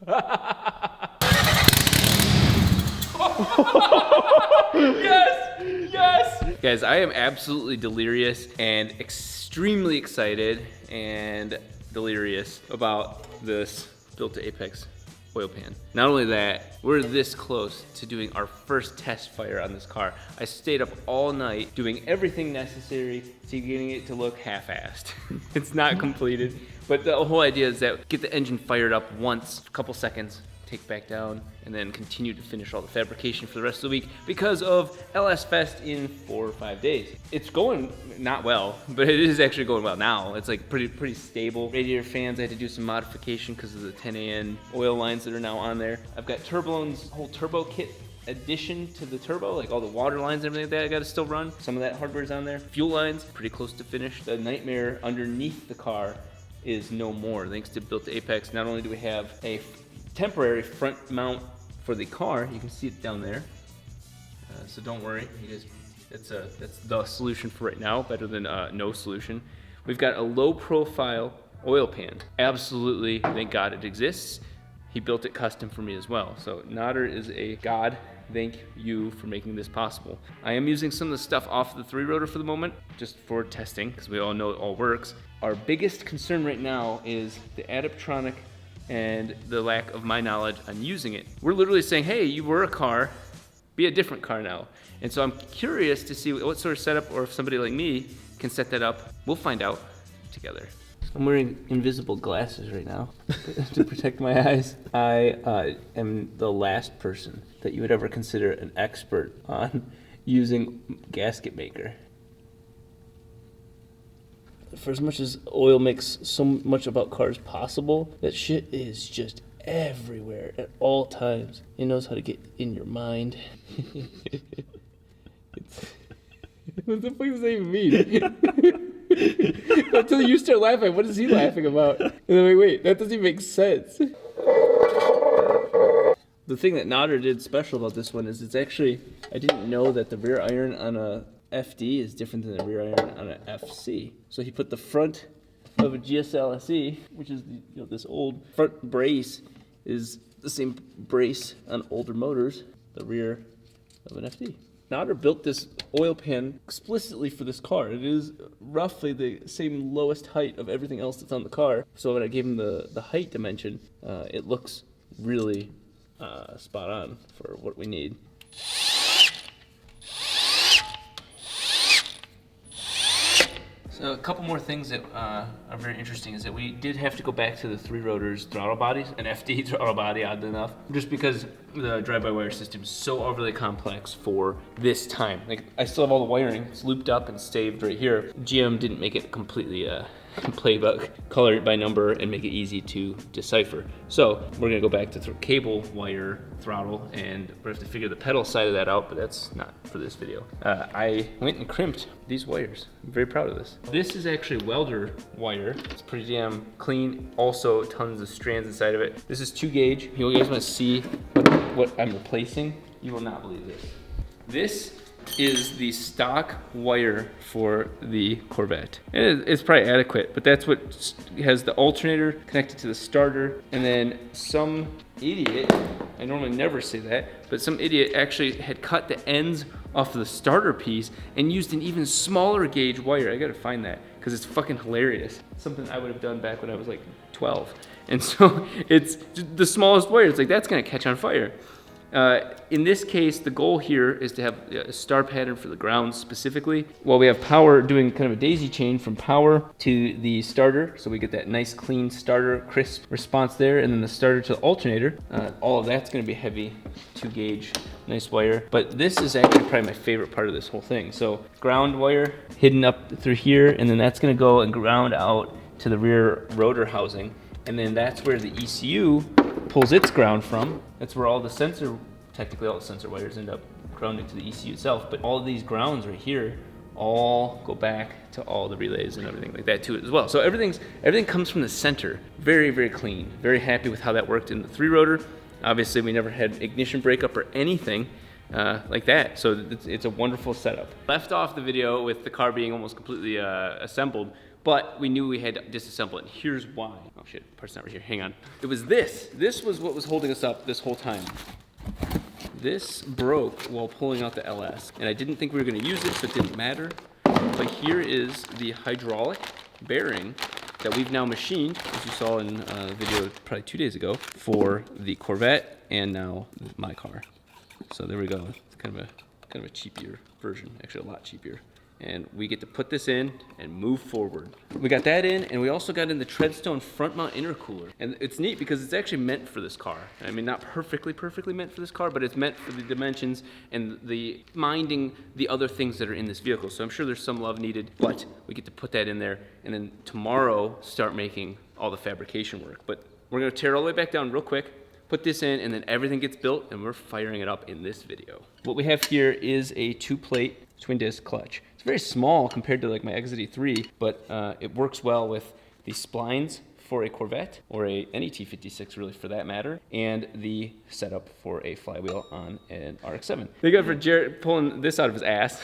Yes! Yes! Guys, I am absolutely delirious and extremely excited and delirious about this Built to Apex oil pan. Not only that, we're this close to doing our first test fire on this car. I stayed up all night doing everything necessary to getting it to look half-assed. It's not completed, but the whole idea is that get the engine fired up once, a couple seconds, take back down, and then continue to finish all the fabrication for the rest of the week because of LS Fest in 4 or 5 days. It's going not well, but it is actually going well now. It's like pretty stable. Radiator fans, I had to do some modification because of the 10AN oil lines that are now on there. I've got Turbolone's whole turbo kit addition to the turbo, like all the water lines and everything like that I gotta still run. Some of that hardware's on there. Fuel lines, pretty close to finish. The nightmare underneath the car is no more. Thanks to Built to Apex, not only do we have a temporary front mount for the car, you can see it down there, so don't worry, that's the solution for right now, better than no solution. We've got a low profile oil pan. Absolutely, thank God it exists. He built it custom for me as well, so Nodder is a god. Thank you for making this possible. I am using some of the stuff off the 3-rotor for the moment, just for testing, because we all know it all works. Our biggest concern right now is the Adaptronic and the lack of my knowledge on using it. We're literally saying, hey, you were a car, be a different car now. And so I'm curious to see what sort of setup, or if somebody like me can set that up. We'll find out together. I'm wearing invisible glasses right now to protect my eyes. I am the last person that you would ever consider an expert on using gasket maker. For as much as oil makes so much about cars possible, that shit is just everywhere at all times. It knows how to get in your mind. What the fuck does that even mean? Until you start laughing, what is he laughing about? And then wait, that doesn't even make sense. The thing that Nodder did special about this one is it's actually, I didn't know that the rear iron on a FD is different than the rear iron on an FC. So he put the front of a GSL SE, which is this old front brace, is the same brace on older motors, the rear of an FD. Nodder built this oil pan explicitly for this car. It is roughly the same lowest height of everything else that's on the car. So when I gave him the height dimension, it looks really spot on for what we need. So a couple more things that are very interesting is that we did have to go back to the 3-rotors throttle bodies, an FD throttle body, oddly enough, just because the drive-by-wire system is so overly complex for this time. Like, I still have all the wiring, it's looped up and staved right here. GM didn't make it completely playbook, color it by number, and make it easy to decipher. So we're gonna go back to cable wire throttle, and we have to figure the pedal side of that out, but that's not for this video. I went and crimped these wires. I'm very proud of this. This is actually welder wire. It's pretty damn clean. Also tons of strands inside of it. This is 2 gauge. If you guys wanna see what I'm replacing, you will not believe this. This is the stock wire for the Corvette. It's probably adequate, but that's what has the alternator connected to the starter, and then some idiot, I normally never say that, but some idiot actually had cut the ends off of the starter piece and used an even smaller gauge wire. I gotta find that, because it's fucking hilarious. Something I would have done back when I was like 12. And so it's the smallest wire. It's like, that's gonna catch on fire. In this case, the goal here is to have a star pattern for the ground specifically. While we have power doing kind of a daisy chain from power to the starter, so we get that nice clean starter crisp response there, and then the starter to the alternator. All of that's going to be heavy 2 gauge, nice wire. But this is actually probably my favorite part of this whole thing. So ground wire hidden up through here, and then that's going to go and ground out to the rear rotor housing. And then that's where the ECU pulls its ground from. That's where all the sensor, technically all the sensor wires end up grounding to the ECU itself, but all of these grounds right here all go back to all the relays and everything like that to it as well. So everything comes from the center. Very, very clean. Very happy with how that worked in the 3-rotor. Obviously we never had ignition breakup or anything like that, so it's a wonderful setup. Left off the video with the car being almost completely assembled, but we knew we had to disassemble it. And here's why. Oh shit, part's not right here, hang on. It was this. This was what was holding us up this whole time. This broke while pulling out the LS, and I didn't think we were gonna use it, so it didn't matter. But here is the hydraulic bearing that we've now machined, as you saw in a video probably 2 days ago, for the Corvette and now my car. So there we go. It's kind of a cheaper version, actually a lot cheaper. And we get to put this in and move forward. We got that in, and we also got in the Treadstone front mount intercooler. And it's neat because it's actually meant for this car. I mean, not perfectly meant for this car, but it's meant for the dimensions and the minding the other things that are in this vehicle. So I'm sure there's some love needed, but we get to put that in there, and then tomorrow start making all the fabrication work. But we're gonna tear it all the way back down real quick, put this in, and then everything gets built, and we're firing it up in this video. What we have here is a 2-plate twin disc clutch. It's very small compared to like my Exit 3, but it works well with the splines for a Corvette, or any T56 really for that matter, and the setup for a flywheel on an RX-7. Thank God for Jared pulling this out of his ass.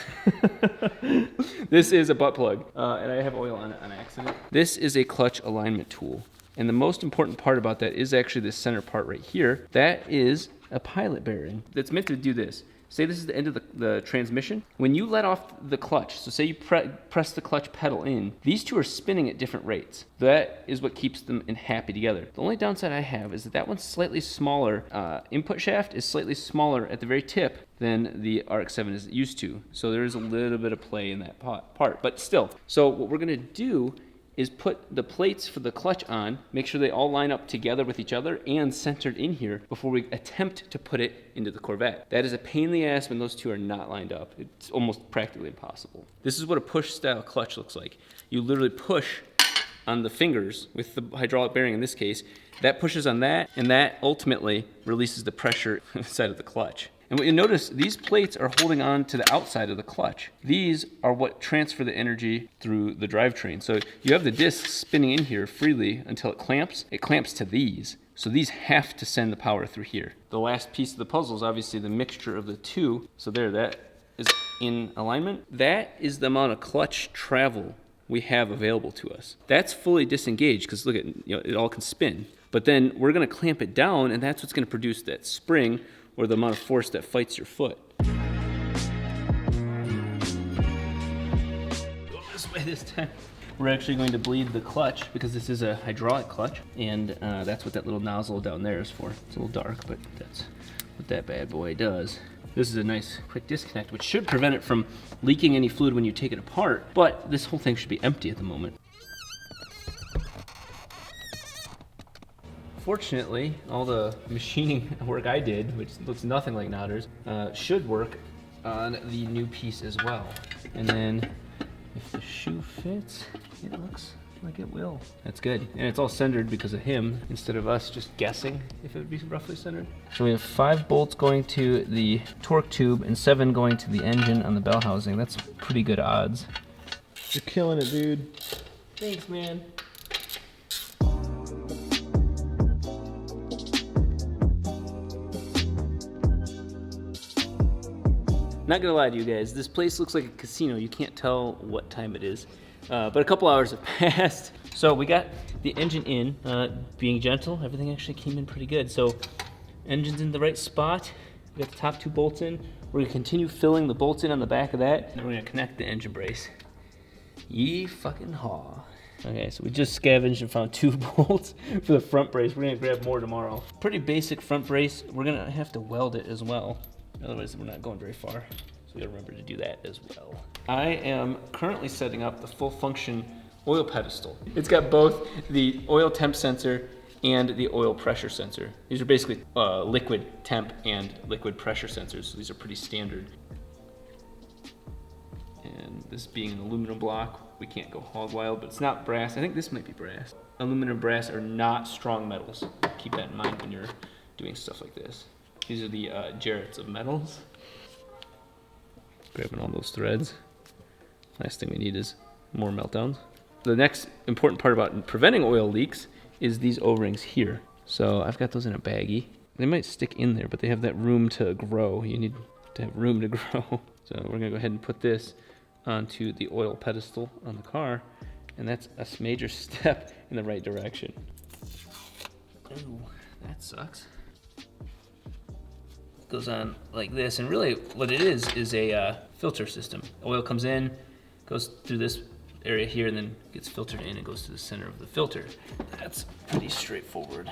This is a butt plug, and I have oil on it on accident. This is a clutch alignment tool. And the most important part about that is actually this center part right here. That is a pilot bearing that's meant to do this. Say this is the end of the transmission. When you let off the clutch, so say you press the clutch pedal in, these two are spinning at different rates. That is what keeps them happy together. The only downside I have is that one's slightly smaller. Input shaft is slightly smaller at the very tip than the RX-7 is used to. So there is a little bit of play in that part, but still. So what we're gonna do is put the plates for the clutch on, make sure they all line up together with each other and centered in here before we attempt to put it into the Corvette. That is a pain in the ass when those two are not lined up. It's almost practically impossible. This is what a push style clutch looks like. You literally push on the fingers with the hydraulic bearing in this case. That pushes on that, and that ultimately releases the pressure inside of the clutch. And what you notice, these plates are holding on to the outside of the clutch. These are what transfer the energy through the drivetrain. So you have the disc spinning in here freely until it clamps. It clamps to these. So these have to send the power through here. The last piece of the puzzle is obviously the mixture of the two. So there, that is in alignment. That is the amount of clutch travel we have available to us. That's fully disengaged because look at, it all can spin. But then we're gonna clamp it down, and that's what's gonna produce that spring, or the amount of force that fights your foot. Go this way this time. We're actually going to bleed the clutch because this is a hydraulic clutch, and that's what that little nozzle down there is for. It's a little dark, but that's what that bad boy does. This is a nice quick disconnect, which should prevent it from leaking any fluid when you take it apart, but this whole thing should be empty at the moment. Fortunately, all the machining work I did, which looks nothing like Notter's, should work on the new piece as well. And then if the shoe fits, it looks like it will. That's good. And it's all centered because of him, instead of us just guessing if it would be roughly centered. So we have 5 bolts going to the torque tube and 7 going to the engine on the bell housing. That's pretty good odds. You're killing it, dude. Thanks, man. Not gonna lie to you guys, this place looks like a casino. You can't tell what time it is, but a couple hours have passed. So we got the engine in, being gentle, everything actually came in pretty good. So engine's in the right spot. We got the top 2 bolts in. We're gonna continue filling the bolts in on the back of that, and we're gonna connect the engine brace. Yee fucking haw. Okay, so we just scavenged and found 2 bolts for the front brace. We're gonna grab more tomorrow. Pretty basic front brace. We're gonna have to weld it as well. Otherwise, we're not going very far. So we gotta remember to do that as well. I am currently setting up the full function oil pedestal. It's got both the oil temp sensor and the oil pressure sensor. These are basically liquid temp and liquid pressure sensors, so these are pretty standard. And this being an aluminum block, we can't go hog wild, but it's not brass. I think this might be brass. Aluminum and brass are not strong metals. Keep that in mind when you're doing stuff like this. These are the jarrets of metals. Grabbing all those threads. Last thing we need is more meltdowns. The next important part about preventing oil leaks is these O-rings here. So I've got those in a baggie. They might stick in there, but they have that room to grow. You need to have room to grow. So we're gonna go ahead and put this onto the oil pedestal on the car, And that's a major step in the right direction. Ooh, that sucks. It goes on like this, and really what it is a filter system. Oil comes in, goes through this area here, and then gets filtered in and goes to the center of the filter. That's pretty straightforward.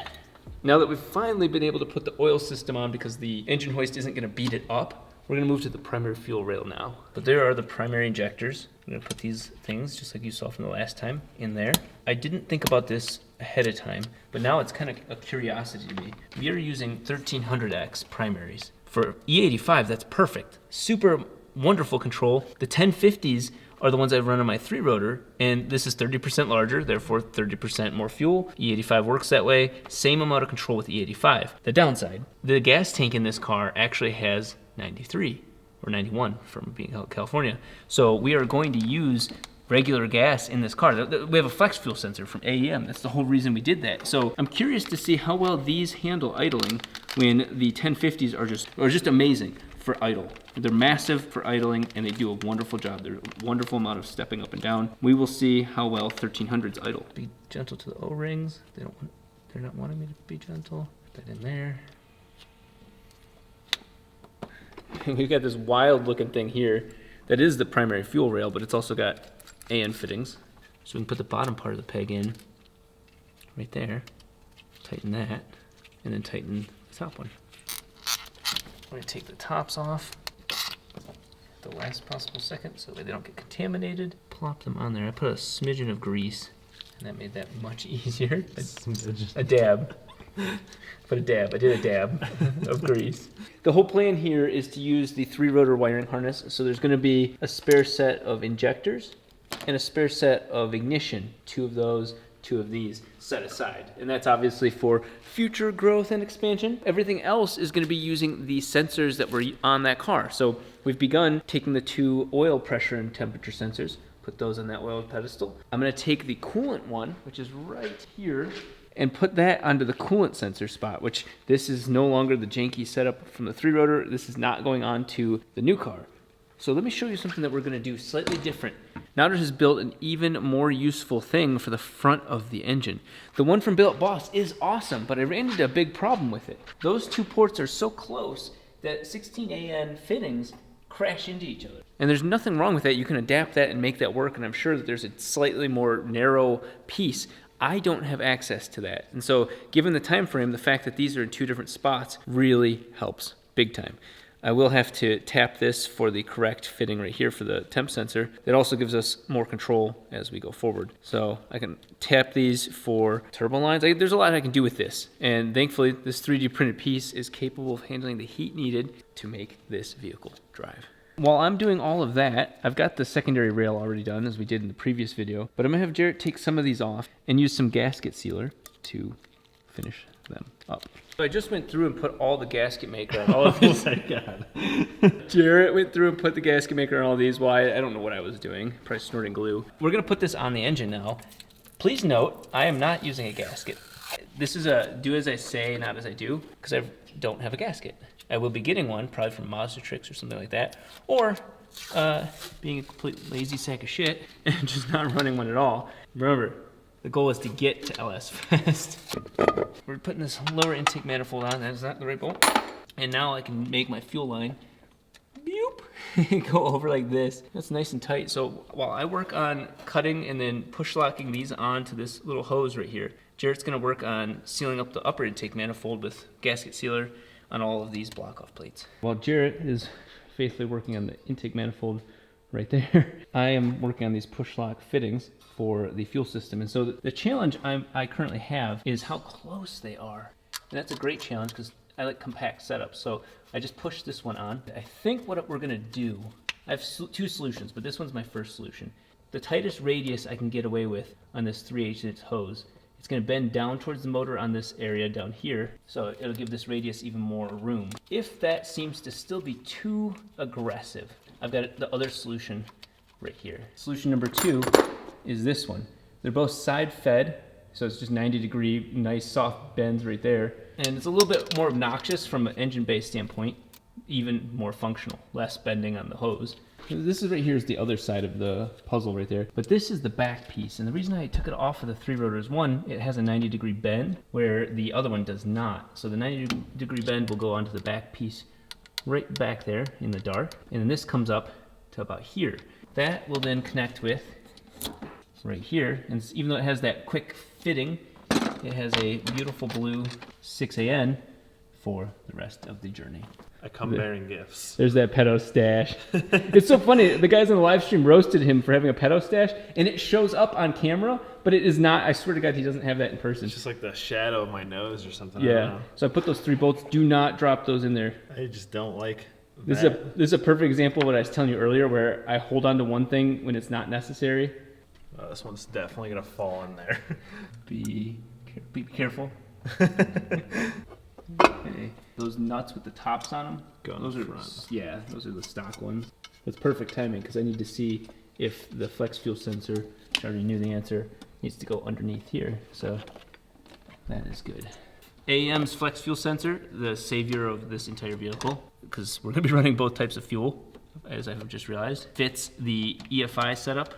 Now that we've finally been able to put the oil system on because the engine hoist isn't gonna beat it up, we're gonna move to the primary fuel rail now. But there are the primary injectors. I'm gonna put these things, just like you saw from the last time, in there. I didn't think about this ahead of time, but now it's kind of a curiosity to me. We are using 1300X primaries. For E85, that's perfect. Super wonderful control. The 1050s are the ones I run on my 3-rotor, and this is 30% larger, therefore 30% more fuel. E85 works that way. Same amount of control with E85. The downside, the gas tank in this car actually has 93 or 91 from being out in California. So we are going to use regular gas in this car. We have a flex fuel sensor from AEM. That's the whole reason we did that. So I'm curious to see how well these handle idling when the 1050s are just amazing for idle. They're massive for idling, and they do a wonderful job. They're a wonderful amount of stepping up and down. We will see how well 1300s idle. Be gentle to the O-rings. They're not wanting me to be gentle. Put that in there. We've got this wild looking thing here that is the primary fuel rail, but it's also got AN fittings. So we can put the bottom part of the peg in right there, tighten that, and then tighten the top one. I'm gonna take the tops off at the last possible second so that they don't get contaminated. Plop them on there. I put a smidgen of grease, and that made that much easier. A dab. I did a dab of grease. The whole plan here is to use the 3-rotor wiring harness. So there's gonna be a spare set of injectors and a spare set of ignition. 2 of those, 2 of these set aside. And that's obviously for future growth and expansion. Everything else is gonna be using the sensors that were on that car. So we've begun taking the 2 oil pressure and temperature sensors, put those on that oil pedestal. I'm gonna take the coolant one, which is right here, and put that onto the coolant sensor spot, which this is no longer the janky setup from the 3-rotor. This is not going on to the new car. So let me show you something that we're gonna do slightly different. Nauders has built an even more useful thing for the front of the engine. The one from Billet Boss is awesome, but I ran into a big problem with it. Those 2 ports are so close that 16AN fittings crash into each other. And there's nothing wrong with that. You can adapt that and make that work, and I'm sure that there's a slightly more narrow piece. I don't have access to that. And so given the time frame, the fact that these are in 2 different spots really helps big time. I will have to tap this for the correct fitting right here for the temp sensor. That also gives us more control as we go forward. So I can tap these for turbo lines. There's a lot I can do with this. And thankfully, this 3D printed piece is capable of handling the heat needed to make this vehicle drive. While I'm doing all of that, I've got the secondary rail already done, as we did in the previous video, but I'm gonna have Jarrett take some of these off and use some gasket sealer to finish them up. So I just went through and put all the gasket maker on all of these. Oh my God. Jarrett went through and put the gasket maker on all these. Well, I don't know what I was doing, probably snorting glue. We're gonna put this on the engine now. Please note, I am not using a gasket. This is a do as I say, not as I do, because I don't have a gasket. I will be getting one, probably from Mazda Tricks or something like that, or being a complete lazy sack of shit and just not running one at all. Remember, the goal is to get to LS fast. We're putting this lower intake manifold on. That is not the right bolt. And now I can make my fuel line go over like this. That's nice and tight. So while I work on cutting and then push locking these onto this little hose right here, Jarrett's gonna work on sealing up the upper intake manifold with gasket sealer on all of these block-off plates. While Jarrett is faithfully working on the intake manifold right there, I am working on these push lock fittings for the fuel system. And so the challenge I currently have is how close they are. And that's a great challenge because I like compact setups. So I just push this one on. I think what we're gonna do, I have 2 solutions, but this one's my first solution. The tightest radius I can get away with on this 3/8" hose, it's gonna bend down towards the motor on this area down here, so it'll give this radius even more room. If that seems to still be too aggressive, I've got the other solution right here. Solution number 2 is this one. They're both side fed, so it's just 90-degree, nice soft bends right there. And it's a little bit more obnoxious from an engine bay standpoint, even more functional, less bending on the hose. This is right here is the other side of the puzzle right there. But this is the back piece. And the reason I took it off of the 3 rotors, one, it has a 90-degree bend where the other one does not. So the 90-degree bend will go onto the back piece right back there in the dark. And then this comes up to about here. That will then connect with right here. And even though it has that quick fitting, it has a beautiful blue 6AN for the rest of the journey. I come bearing gifts. There's that pedo stash. It's so funny. The guys on the live stream roasted him for having a pedo stash, and it shows up on camera, but it is not. I swear to God, he doesn't have that in person. It's just like the shadow of my nose or something. Yeah. I don't know. So I put those 3 bolts. Do not drop those in there. I just don't like This is a perfect example of what I was telling you earlier, where I hold on to one thing when it's not necessary. This one's definitely gonna fall in there. Be careful. Okay. Those nuts with the tops on them. Those are front. Yeah, those are the stock ones. It's perfect timing because I need to see if the flex fuel sensor, which I already knew the answer, needs to go underneath here. So that is good. AEM's flex fuel sensor, the savior of this entire vehicle, because we're going to be running both types of fuel, as I've just realized, fits the EFI setup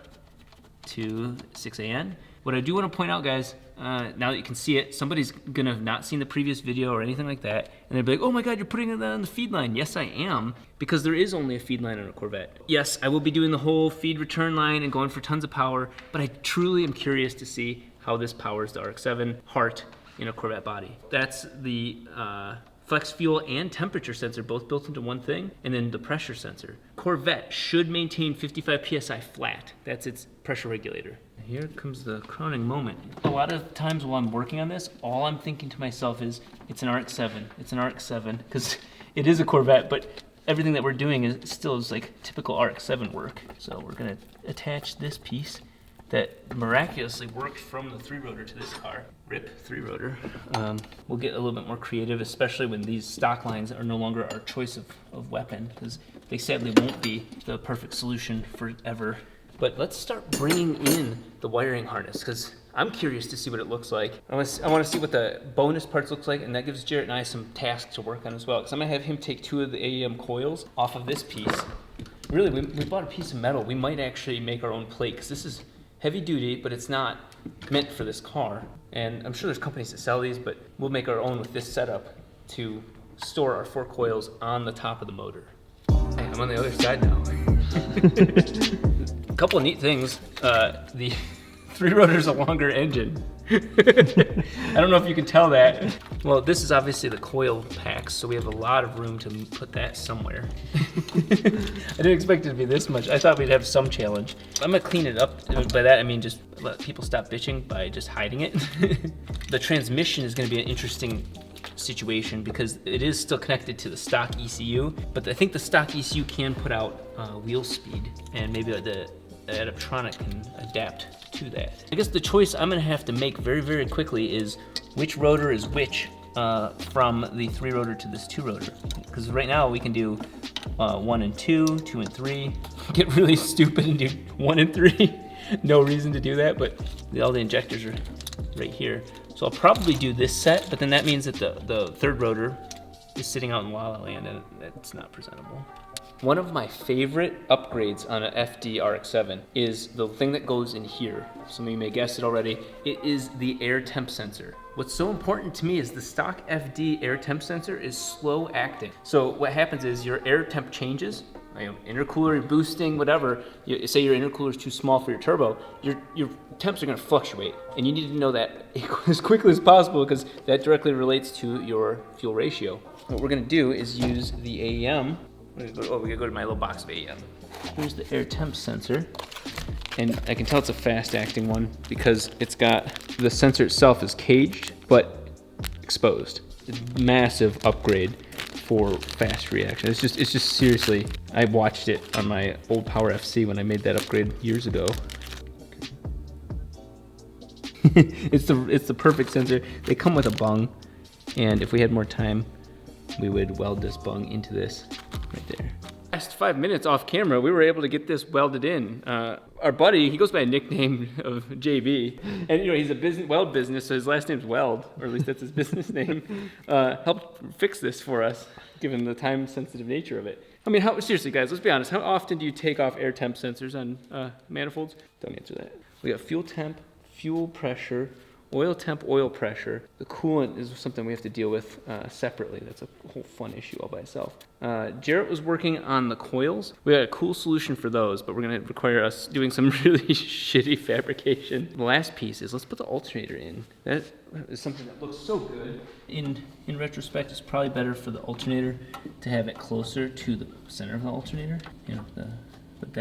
to 6AN. What I do want to point out, guys, now that you can see it, somebody's going to have not seen the previous video or anything like that, and they'll be like, oh my God, you're putting it on the feed line. Yes, I am, because there is only a feed line on a Corvette. Yes, I will be doing the whole feed return line and going for tons of power, but I truly am curious to see how this powers the RX-7 heart in a Corvette body. That's the flex fuel and temperature sensor both built into one thing, and then the pressure sensor. Corvette should maintain 55 PSI flat. That's its pressure regulator. Here comes the crowning moment. A lot of times while I'm working on this, all I'm thinking to myself is, it's an RX-7, it's an RX-7, because it is a Corvette, but everything that we're doing is still like typical RX-7 work. So we're gonna attach this piece that miraculously worked from the 3-rotor to this car. RIP 3-rotor. We'll get a little bit more creative, especially when these stock lines are no longer our choice of weapon, because they sadly won't be the perfect solution forever. But let's start bringing in the wiring harness, because I'm curious to see what it looks like. I want to see what the bonus parts looks like, and that gives Jarrett and I some tasks to work on as well, because I'm going to have him take 2 of the AEM coils off of this piece. Really, we bought a piece of metal. We might actually make our own plate, because this is heavy duty, but it's not meant for this car. And I'm sure there's companies that sell these, but we'll make our own with this setup to store our 4 coils on the top of the motor. Hey, I'm on the other side now. A couple of neat things. The 3-rotor's a longer engine. I don't know if you can tell that. Well, this is obviously the coil packs, so we have a lot of room to put that somewhere. I didn't expect it to be this much. I thought we'd have some challenge. I'm gonna clean it up. By that, I mean just let people stop bitching by just hiding it. The transmission is gonna be an interesting situation because it is still connected to the stock ECU, but I think the stock ECU can put out wheel speed, and maybe the Adaptronic can adapt to that. I guess the choice I'm gonna have to make very, very quickly is which rotor is which from the 3-rotor to this 2-rotor. Because right now we can do 1 and 2, 2 and 3. Get really stupid and do 1 and 3. No reason to do that, but all the injectors are right here. So I'll probably do this set, but then that means that the 3rd rotor is sitting out in La La Land, and that's not presentable. One of my favorite upgrades on an FD RX-7 is the thing that goes in here. Some of you may guess it already. It is the air temp sensor. What's so important to me is the stock FD air temp sensor is slow acting. So what happens is your air temp changes, intercooler, boosting, whatever. Say your intercooler is too small for your turbo, your temps are going to fluctuate, and you need to know that as quickly as possible because that directly relates to your fuel ratio. What we're going to do is use the AEM. We gotta go to my little box of AEM. Here's the air temp sensor, and I can tell it's a fast acting one because it's got the sensor itself is caged but exposed. It's a massive upgrade for fast reaction. It's just seriously, I watched it on my old Power FC when I made that upgrade years ago. It's the perfect sensor. They come with a bung, and if we had more time, we would weld this bung into this right there. Last 5 minutes off camera, we were able to get this welded in. Our buddy, he goes by a nickname of JB, and he's a weld business, so his last name's Weld, or at least that's his business name. Helped fix this for us, given the time-sensitive nature of it. I mean, seriously, guys, let's be honest. How often do you take off air temp sensors on manifolds? Don't answer that. We got fuel temp, fuel pressure, oil temp, oil pressure. The coolant is something we have to deal with separately. That's a whole fun issue all by itself. Jarrett was working on the coils. We had a cool solution for those, but we're going to require us doing some really shitty fabrication. The last piece is let's put the alternator in. That is something that looks so good. In retrospect, it's probably better for the alternator to have it closer to the center of the alternator. But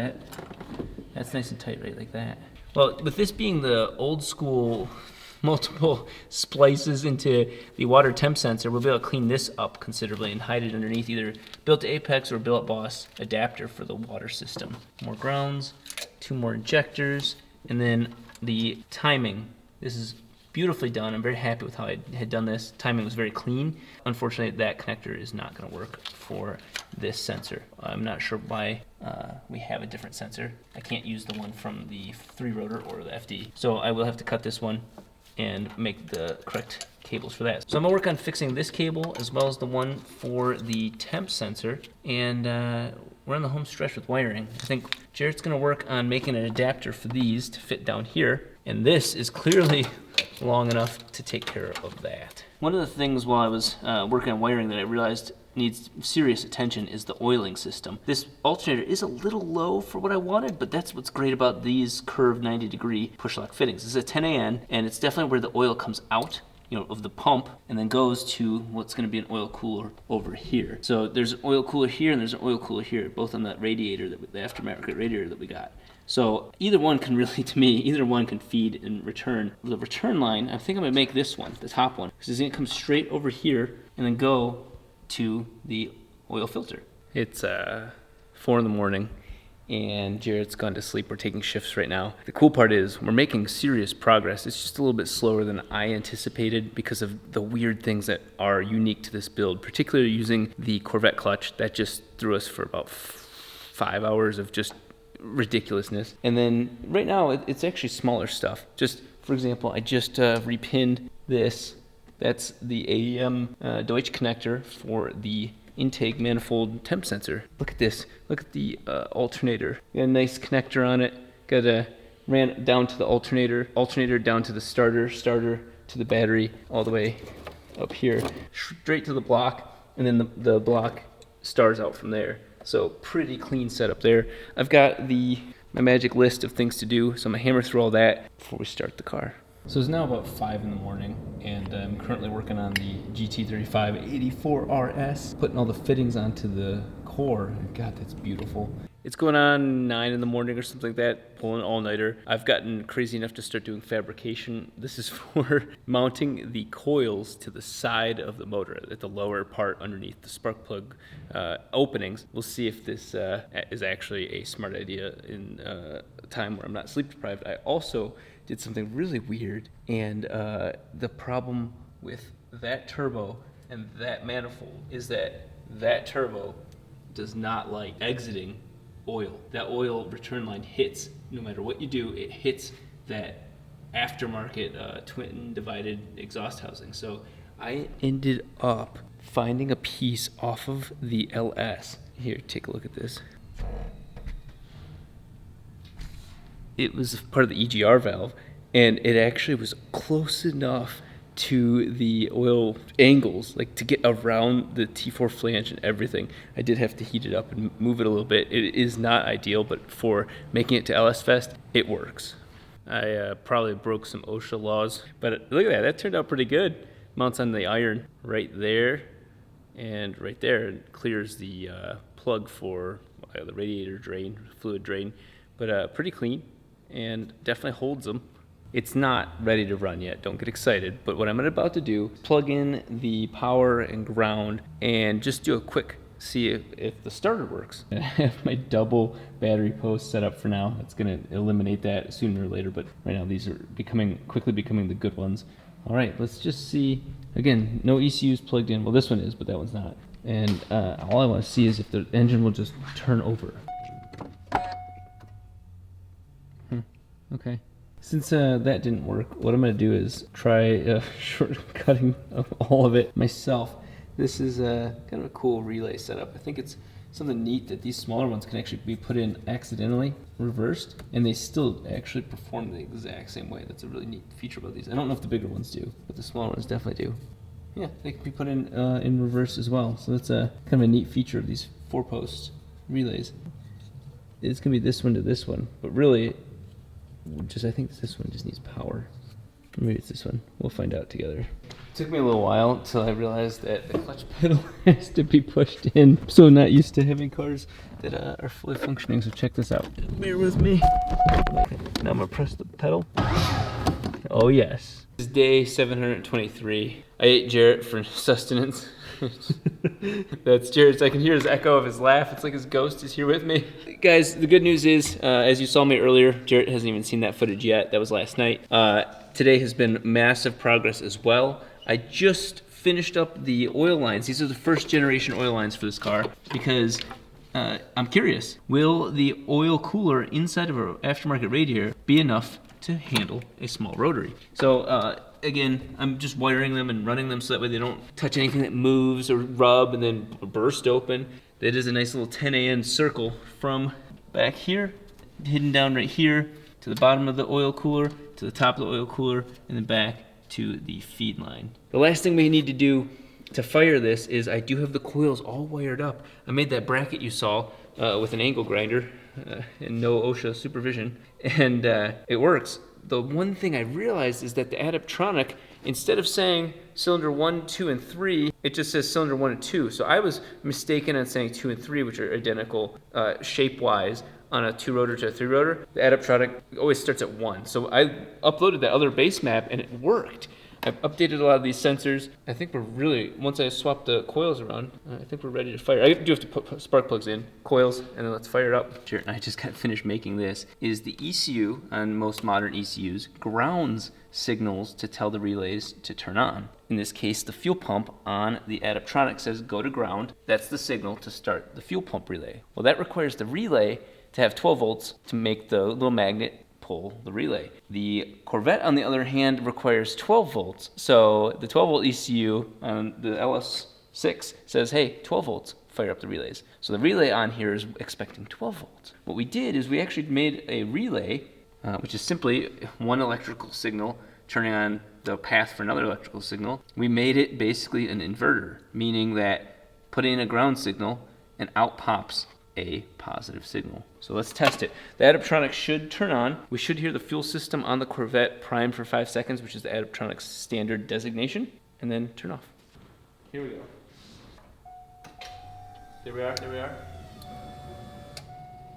that's nice and tight right like that. Well, with this being the old school multiple splices into the water temp sensor, we'll be able to clean this up considerably and hide it underneath either Built Apex or Built Boss adapter for the water system. More grounds, 2 more injectors, and then the timing. This is beautifully done. I'm very happy with how I had done this. Timing was very clean. Unfortunately, that connector is not going to work for this sensor. I'm not sure why we have a different sensor. I can't use the one from the 3-rotor or the FD. So I will have to cut this one and make the correct cables for that. So I'm gonna work on fixing this cable as well as the one for the temp sensor, and we're on the home stretch with wiring. I think Jarrett's gonna work on making an adapter for these to fit down here, and this is clearly long enough to take care of that. One of the things while I was working on wiring that I realized needs serious attention is the oiling system. This alternator is a little low for what I wanted, but that's what's great about these curved 90-degree push-lock fittings. This is a 10AN, and it's definitely where the oil comes out of the pump and then goes to what's going to be an oil cooler over here. So there's an oil cooler here and there's an oil cooler here, both on that radiator, the aftermarket radiator that we got. So either one can really, to me, either one can feed and return. The return line, I think I'm going to make this one, the top one, because it's going to come straight over here and then go to the oil filter. It's 4 in the morning and Jarrett's gone to sleep. We're taking shifts right now. The cool part is we're making serious progress. It's just a little bit slower than I anticipated because of the weird things that are unique to this build, particularly using the Corvette clutch. That just threw us for about 5 hours of just ridiculousness. And then right now it's actually smaller stuff. Just for example, I just repinned this. That's the AEM Deutsch connector for the intake manifold temp sensor. Look at this. Look at the alternator. Got a nice connector on it. Got a ran down to the alternator down to the starter to the battery, all the way up here, straight to the block, and then the block stars out from there. So pretty clean setup there. I've got my magic list of things to do, so I'm gonna hammer through all that before we start the car. So it's now about 5 in the morning, and I'm currently working on the GT35-84RS, putting all the fittings onto the core. God, that's beautiful. It's going on 9 in the morning or something like that, pulling an all-nighter. I've gotten crazy enough to start doing fabrication. This is for mounting the coils to the side of the motor at the lower part underneath the spark plug openings. We'll see if this is actually a smart idea in a time where I'm not sleep deprived. I also did something really weird, and the problem with that turbo and that manifold is that turbo does not like exiting oil. That oil return line hits, no matter what you do, it hits that aftermarket twin divided exhaust housing. So I ended up finding a piece off of the LS. Here, take a look at this. It was part of the EGR valve, and it actually was close enough to the oil angles, like to get around the T4 flange and everything. I did have to heat it up and move it a little bit. It is not ideal, but for making it to LS Fest, it works. I probably broke some OSHA laws, but look at that. That turned out pretty good. Mounts on the iron right there and right there. It clears the plug for the radiator drain, fluid drain, but pretty clean and definitely holds them. It's not ready to run yet, don't get excited, but what I'm about to do, plug in the power and ground and just do a quick see if the starter works. I have my double battery post set up for now. It's gonna eliminate that sooner or later, but right now these are quickly becoming the good ones. All right, let's just see. Again, no ECUs plugged in. Well, this one is, but that one's not. And all I want to see is if the engine will just turn over. Okay. Since that didn't work, what I'm going to do is try shortcutting of all of it myself. This is kind of a cool relay setup. I think it's something neat that these smaller ones can actually be put in accidentally, reversed, and they still actually perform the exact same way. That's a really neat feature about these. I don't know if the bigger ones do, but the smaller ones definitely do. Yeah, they can be put in reverse as well. So that's a kind of a neat feature of these 4-post relays. It's going to be this one to this one, but really, I think this one just needs power. Maybe it's this one. We'll find out together. It took me a little while until I realized that the clutch pedal has to be pushed in. I'm so not used to having cars that are fully functioning, so check this out. Bear with me. Now I'm gonna press the pedal. Oh yes. This is day 723. I ate Jarrett for sustenance. That's Jarrett's. I can hear his echo of his laugh. It's like his ghost is here with me. Guys, the good news is, as you saw me earlier, Jarrett hasn't even seen that footage yet. That was last night. Today has been massive progress as well. I just finished up the oil lines. These are the first generation oil lines for this car because I'm curious, will the oil cooler inside of an aftermarket radiator be enough to handle a small rotary? So again, I'm just wiring them and running them so that way they don't touch anything that moves or rub and then burst open. That is a nice little 10 AN circle from back here, hidden down right here, to the bottom of the oil cooler, to the top of the oil cooler, and then back to the feed line. The last thing we need to do to fire this is I do have the coils all wired up. I made that bracket you saw with an angle grinder and no OSHA supervision, and it works. The one thing I realized is that the Adaptronic, instead of saying cylinder 1, 2, and 3, it just says cylinder 1 and 2. So I was mistaken on saying 2 and 3, which are identical shape-wise on a 2-rotor to a 3-rotor. The Adaptronic always starts at 1. So I uploaded that other base map, and it worked. I've updated a lot of these sensors. I think we're really, once I swap the coils around, I think we're ready to fire. I do have to put spark plugs in, coils, and then let's fire it up. Sure, I just got finished making this. Is the ECU, on most modern ECUs, grounds signals to tell the relays to turn on. In this case, the fuel pump on the Adaptronic says go to ground. That's the signal to start the fuel pump relay. Well, that requires the relay to have 12 volts to make the little magnet pull the relay. The Corvette, on the other hand, requires 12 volts. So the 12 volt ECU on the LS6 says, hey, 12 volts, fire up the relays. So the relay on here is expecting 12 volts. What we did is we actually made a relay, which is simply one electrical signal turning on the path for another electrical signal. We made it basically an inverter, meaning that put in a ground signal and out pops a positive signal. So let's test it. The Adaptronic should turn on. We should hear the fuel system on the Corvette prime for 5 seconds, which is the Adaptronic's standard designation, and then turn off. Here we go. There we are, there we are.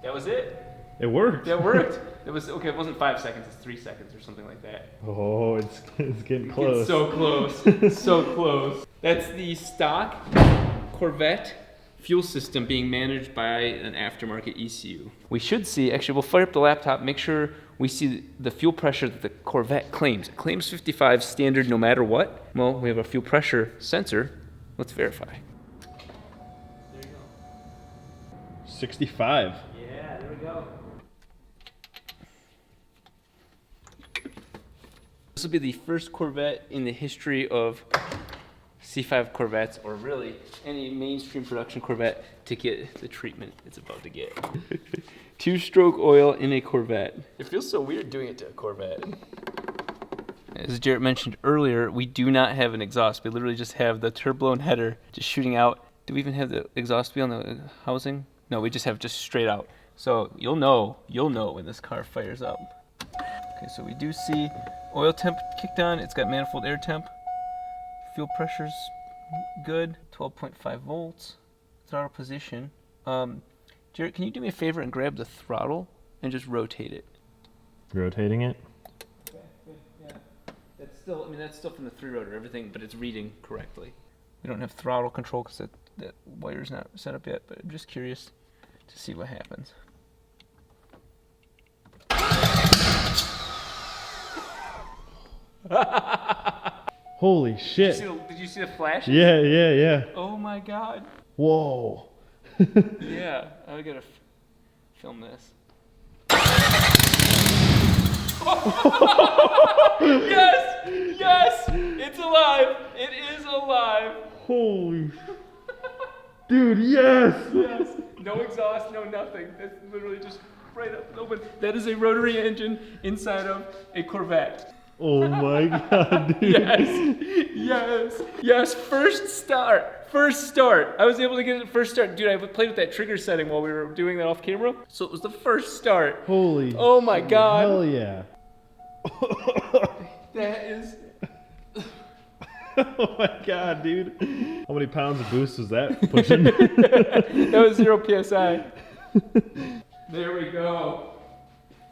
That was it. It worked. That worked. It was, okay, it wasn't 5 seconds, it's 3 seconds or something like that. Oh, it's getting close. It's so close, so close. That's the stock Corvette fuel system being managed by an aftermarket ECU. We should see, actually we'll fire up the laptop, make sure we see the fuel pressure that the Corvette claims. It claims 55 standard no matter what. Well, we have a fuel pressure sensor. Let's verify. There you go. 65. Yeah, there we go. This will be the first Corvette in the history of C5 Corvettes, or really any mainstream production Corvette, to get the treatment it's about to get. 2-stroke oil in a Corvette. It feels so weird doing it to a Corvette. As Jarrett mentioned earlier, we do not have an exhaust. We literally just have the turboblown header just shooting out. Do we even have the exhaust wheel on the housing? No, we just have just straight out. So you'll know when this car fires up. Okay, so we do see oil temp kicked on. It's got manifold air temp. Fuel pressure's good, 12.5 volts. Throttle position. Jarrett, can you do me a favor and grab the throttle and just rotate it? Rotating it? Okay, good, yeah. That's still from the 3-rotor, everything, but it's reading correctly. We don't have throttle control because that wire's not set up yet, but I'm just curious to see what happens. Holy shit. Did you see the flash? Yeah. Oh my god. Whoa. Yeah, I gotta film this. Yes, it's alive. It is alive. Holy. Dude, yes. Yes. No exhaust, no nothing. That's literally just right up and open. That is a rotary engine inside of a Corvette. Oh my god, dude. Yes. First start. I was able to get it at first start. Dude, I played with that trigger setting while we were doing that off camera. So it was the first start. Holy. Oh my god. Hell yeah. That is. Oh my god, dude. How many pounds of boost was that pushing? That was 0 PSI. There we go.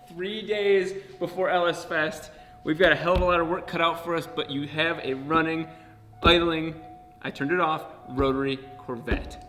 3 days before LS Fest. We've got a hell of a lot of work cut out for us, but you have a running, idling, I turned it off, rotary Corvette.